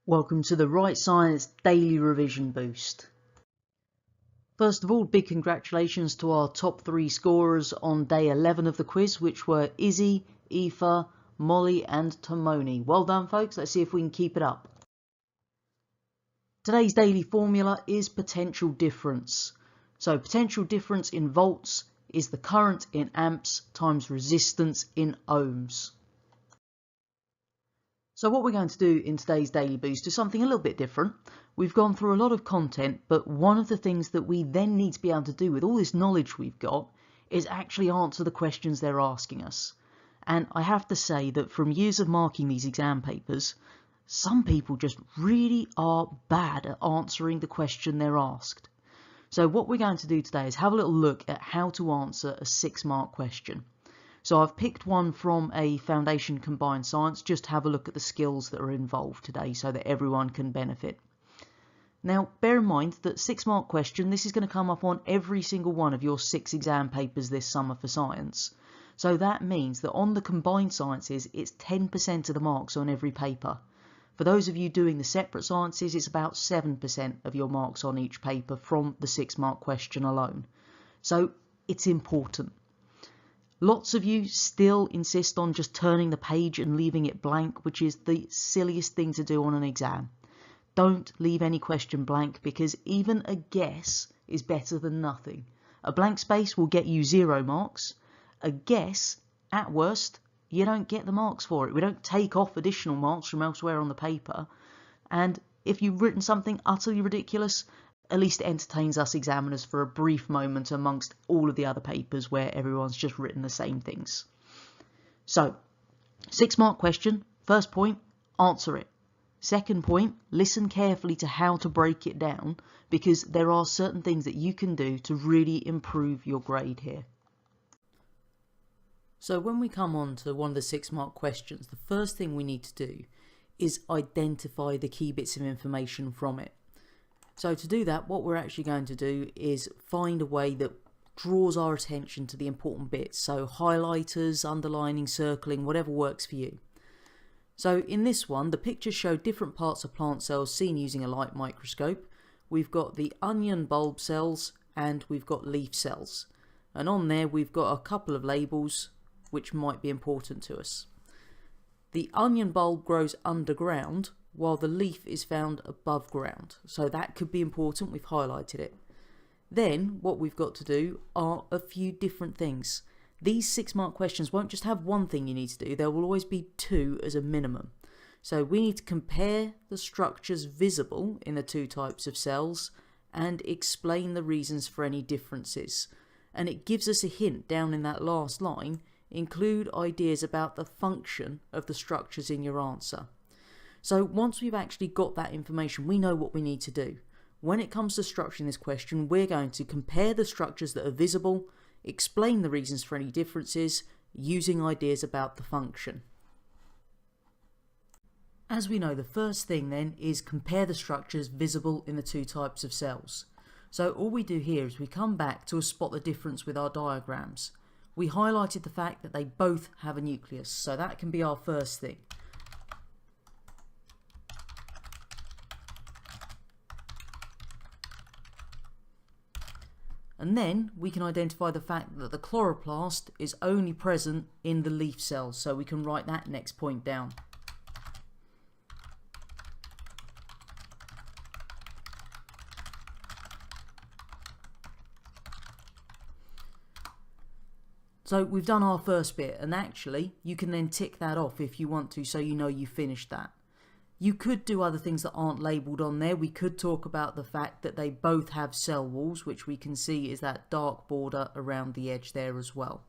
Welcome to the Wright Science Daily Revision Boost. First of all, big congratulations to our top 3 scorers on day 11 of the quiz, which were Izzy, Aoife, Molly and Tomoni. Well done folks, let's see if we can keep it up. Today's daily formula is potential difference. So potential difference in volts is the current in amps times resistance in ohms. So what we're going to do in today's Daily Boost is something a little bit different. We've gone through a lot of content, but one of the things that we then need to be able to do with all this knowledge we've got is actually answer the questions they're asking us. And I have to say that from years of marking these exam papers, some people just really are bad at answering the question they're asked. So what we're going to do today is have a little look at how to answer a 6-mark question. So I've picked one from a Foundation Combined Science, just to have a look at the skills that are involved today so that everyone can benefit. Now bear in mind that 6-mark question, this is going to come up on every single one of your 6 exam papers this summer for science. So that means that on the Combined Sciences it's 10% of the marks on every paper. For those of you doing the separate sciences, it's about 7% of your marks on each paper from the 6-mark question alone. So it's important. Lots of you still insist on just turning the page and leaving it blank, which is the silliest thing to do on an exam. Don't leave any question blank because even a guess is better than nothing. A blank space will get you 0 marks. A guess, at worst, you don't get the marks for it. We don't take off additional marks from elsewhere on the paper. And if you've written something utterly ridiculous, at least it entertains us examiners for a brief moment amongst all of the other papers where everyone's just written the same things. So, 6-mark question, first point, answer it. Second point, listen carefully to how to break it down because there are certain things that you can do to really improve your grade here. So when we come on to one of the 6-mark questions, the first thing we need to do is identify the key bits of information from it. So to do that, what we're actually going to do is find a way that draws our attention to the important bits. So highlighters, underlining, circling, whatever works for you. So in this one, the pictures show different parts of plant cells seen using a light microscope. We've got the onion bulb cells and we've got leaf cells. And on there we've got a couple of labels which might be important to us. The onion bulb grows underground, while the leaf is found above ground. So that could be important, we've highlighted it. Then what we've got to do are a few different things. These 6-mark questions won't just have one thing you need to do, there will always be 2 as a minimum. So we need to compare the structures visible in the 2 types of cells and explain the reasons for any differences. And it gives us a hint down in that last line, include ideas about the function of the structures in your answer. So once we've actually got that information, we know what we need to do. When it comes to structuring this question, we're going to compare the structures that are visible, explain the reasons for any differences, using ideas about the function. As we know, the first thing then is compare the structures visible in the 2 types of cells. So all we do here is we come back to spot the difference with our diagrams. We highlighted the fact that they both have a nucleus, so that can be our first thing. And then we can identify the fact that the chloroplast is only present in the leaf cells, so we can write that next point down. So we've done our first bit, and actually you can then tick that off if you want to, so you know you finished that. You could do other things that aren't labelled on there. We could talk about the fact that they both have cell walls, which we can see is that dark border around the edge there as well.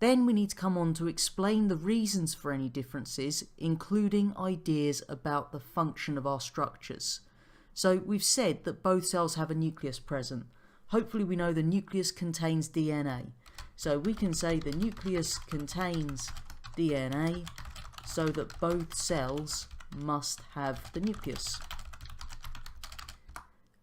Then we need to come on to explain the reasons for any differences, including ideas about the function of our structures. So we've said that both cells have a nucleus present. Hopefully we know the nucleus contains DNA. So we can say the nucleus contains DNA, so that both cells must have the nucleus.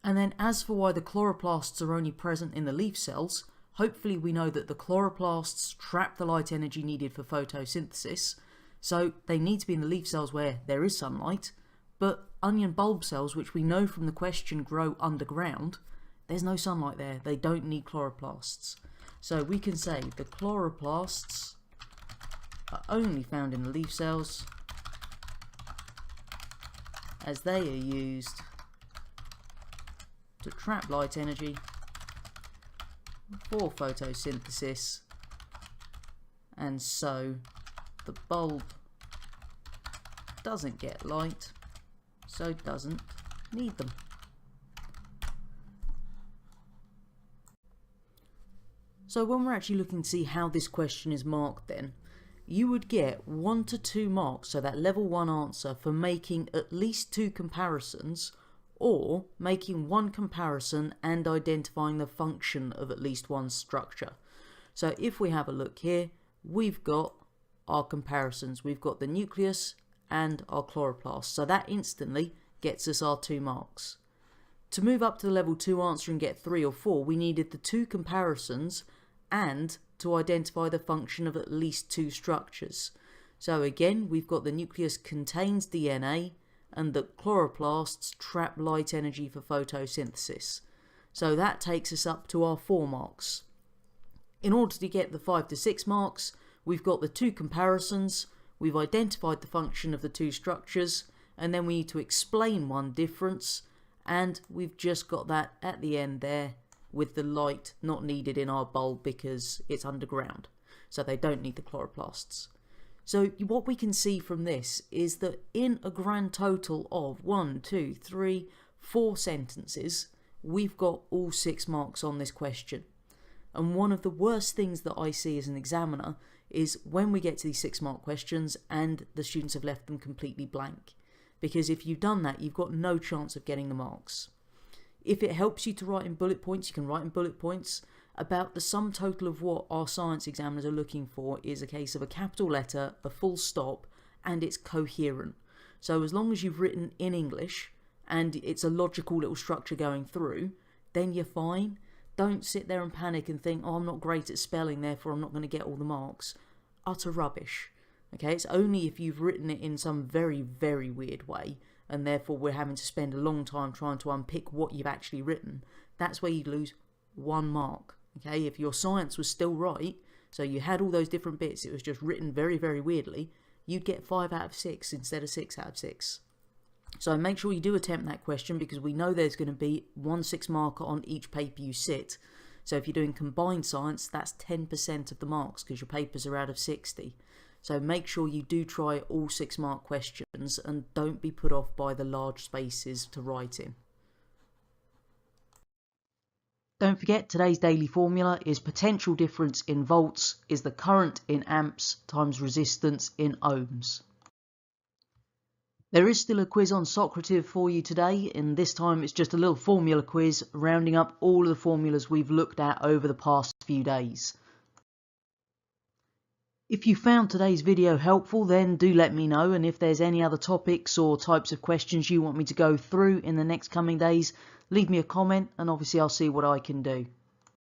And then as for why the chloroplasts are only present in the leaf cells, hopefully we know that the chloroplasts trap the light energy needed for photosynthesis, so they need to be in the leaf cells where there is sunlight, But onion bulb cells, which we know from the question grow underground, there's no sunlight there. They don't need chloroplasts. So we can say the chloroplasts are only found in the leaf cells, as they are used to trap light energy for photosynthesis, and so the bulb doesn't get light, so doesn't need them. So when we're actually looking to see how this question is marked, then you would get 1 to 2 marks, so that level 1 answer, for making at least 2 comparisons, or making 1 comparison and identifying the function of at least one structure. So if we have a look here, we've got our comparisons. We've got the nucleus and our chloroplast, so that instantly gets us our 2 marks. To move up to the level 2 answer and get 3 or 4, we needed the 2 comparisons and to identify the function of at least 2 structures. So again, we've got the nucleus contains DNA and that chloroplasts trap light energy for photosynthesis. So that takes us up to our 4 marks. In order to get the 5 to 6 marks, we've got the 2 comparisons, we've identified the function of the 2 structures, and then we need to explain one difference, and we've just got that at the end there with the light not needed in our bulb because it's underground, so they don't need the chloroplasts. So what we can see from this is that in a grand total of 1, 2, 3, 4 sentences, we've got all 6 marks on this question. And one of the worst things that I see as an examiner is when we get to these 6 mark questions and the students have left them completely blank. Because if you've done that, you've got no chance of getting the marks. If it helps you to write in bullet points, you can write in bullet points. About the sum total of what our science examiners are looking for is a case of a capital letter, a full stop, and it's coherent. So as long as you've written in English and it's a logical little structure going through, then you're fine. Don't sit there and panic and think, oh, I'm not great at spelling, therefore I'm not going to get all the marks. Utter rubbish. Okay, it's only if you've written it in some very, very weird way, and therefore we're having to spend a long time trying to unpick what you've actually written. That's where you lose 1 mark. Okay, if your science was still right, so you had all those different bits, it was just written very, very weirdly, you'd get 5 out of 6 instead of 6 out of 6. So make sure you do attempt that question, because we know there's going to be 1 6 marker on each paper you sit. So if you're doing combined science, that's 10% of the marks, because your papers are out of 60. So make sure you do try all 6 mark questions and don't be put off by the large spaces to write in. Don't forget, today's daily formula is potential difference in volts is the current in amps times resistance in ohms. There is still a quiz on Socrative for you today, and this time it's just a little formula quiz rounding up all of the formulas we've looked at over the past few days. If you found today's video helpful, then do let me know, and if there's any other topics or types of questions you want me to go through in the next coming days, leave me a comment and obviously I'll see what I can do.